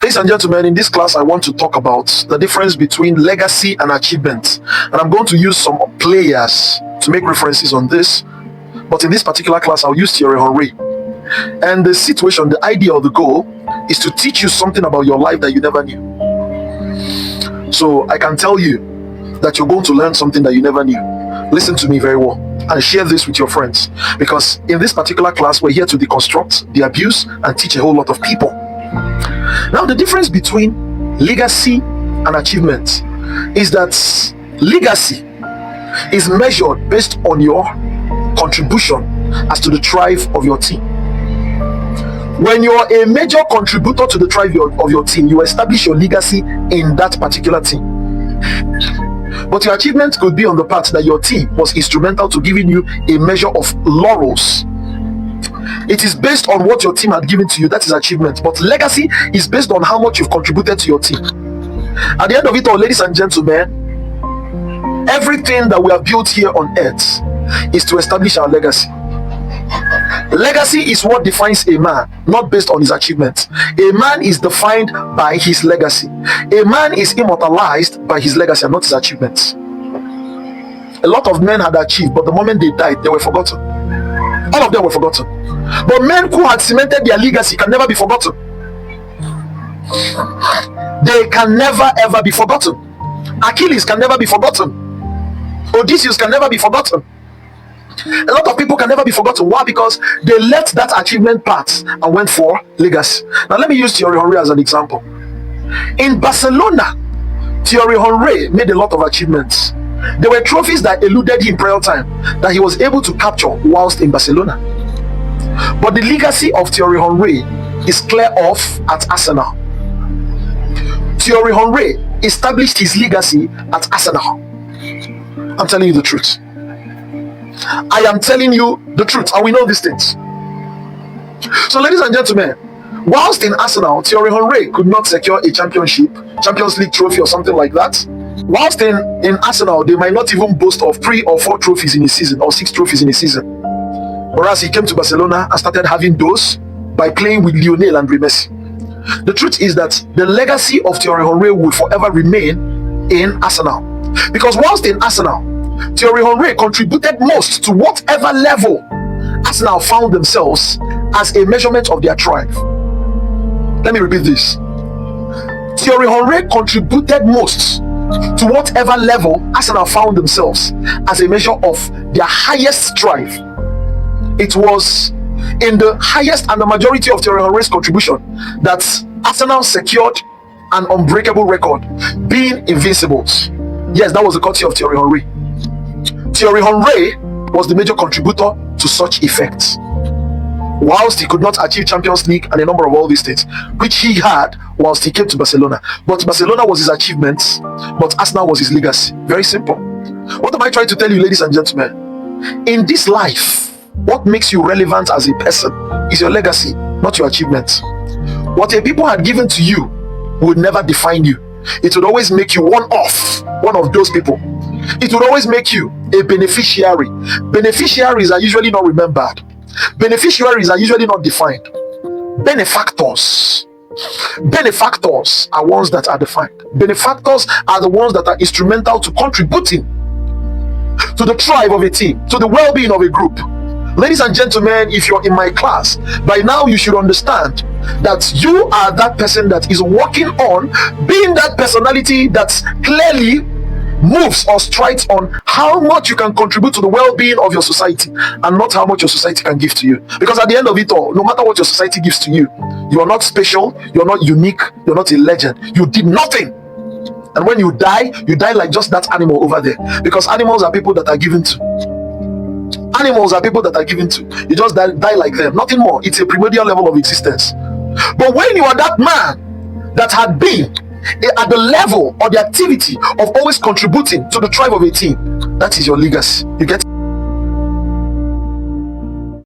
Ladies and gentlemen, in this class, I want to talk about the difference between legacy and achievement. And I'm going to use some players to make references on this. But in this particular class, I'll use Thierry Henry. And the situation, the idea or the goal is to teach you something about your life that you never knew. So I can tell you that you're going to learn something that you never knew. Listen to me very well and share this with your friends. Because in this particular class, we're here to deconstruct the abuse and teach a whole lot of people. Now, the difference between legacy and achievement is that legacy is measured based on your contribution as to the tribe of your team. When you're a major contributor to the tribe of your team, you establish your legacy in that particular team. But your achievement could be on the part that your team was instrumental to giving you a measure of laurels. It is based on what your team had given to you. That is achievement. But legacy is based on how much you've contributed to your team. At the end of it all, ladies and gentlemen, everything that we have built here on earth is to establish our legacy. Legacy is what defines a man, not based on his achievements. A man is defined by his legacy. A man is immortalized by his legacy and not his achievements. A lot of men had achieved, but the moment they died, they were forgotten. All of them were forgotten. But men who had cemented their legacy can never be forgotten. They can never ever be forgotten. Achilles can never be forgotten. Odysseus can never be forgotten. A lot of people can never be forgotten. Why? Because they left that achievement part and went for legacy. Now let me use Thierry Henry as an example. In Barcelona, Thierry Henry made a lot of achievements. There were trophies that eluded him prior time that he was able to capture whilst in Barcelona. But the legacy of Thierry Henry is clear off at Arsenal. Thierry Henry established his legacy at Arsenal. I'm telling you the truth. I am telling you the truth, and we know these things. So, ladies and gentlemen, whilst in Arsenal, Thierry Henry could not secure a Champions League trophy or something like that. Whilst in Arsenal, they might not even boast of 3 or 4 trophies in a season, or 6 trophies in a season. Whereas he came to Barcelona and started having those by playing with Lionel and Messi. The truth is that the legacy of Thierry Henry will forever remain in Arsenal. Because whilst in Arsenal, Thierry Henry contributed most to whatever level Arsenal found themselves as a measurement of their tribe. Let me repeat this. Thierry Henry contributed most to whatever level Arsenal found themselves as a measure of their highest strive. It was in the highest and the majority of Thierry Henry's contribution that Arsenal secured an unbreakable record, being invincibles. Yes, that was the courtesy of Thierry Henry. Thierry Henry was the major contributor to such effects. Whilst he could not achieve Champions League and a number of all these things, which he had whilst he came to Barcelona. But Barcelona was his achievements, but Arsenal was his legacy. Very simple. What am I trying to tell you, ladies and gentlemen? In this life, what makes you relevant as a person is your legacy, not your achievements. What a people had given to you would never define you. It would always make you one of those people. It would always make you a beneficiary. Beneficiaries are usually not remembered. Beneficiaries are usually not defined. Benefactors are ones that are defined. Benefactors are the ones that are instrumental to contributing to the tribe of a team, to the well-being of a group. Ladies and gentlemen, if you're in my class, by now you should understand that you are that person that is working on being that personality that clearly moves or strides on how much you can contribute to the well-being of your society and not how much your society can give to you. Because at the end of it all, no matter what your society gives to you, you are not special, you're not unique, you're not a legend. You did nothing. And when you die like just that animal over there. Because animals are people that are given to. Animals are people that are given to. You just die like them. Nothing more. It's a primordial level of existence. But when you are that man that had been at the level or the activity of always contributing to the tribe of a team, that is your legacy. You get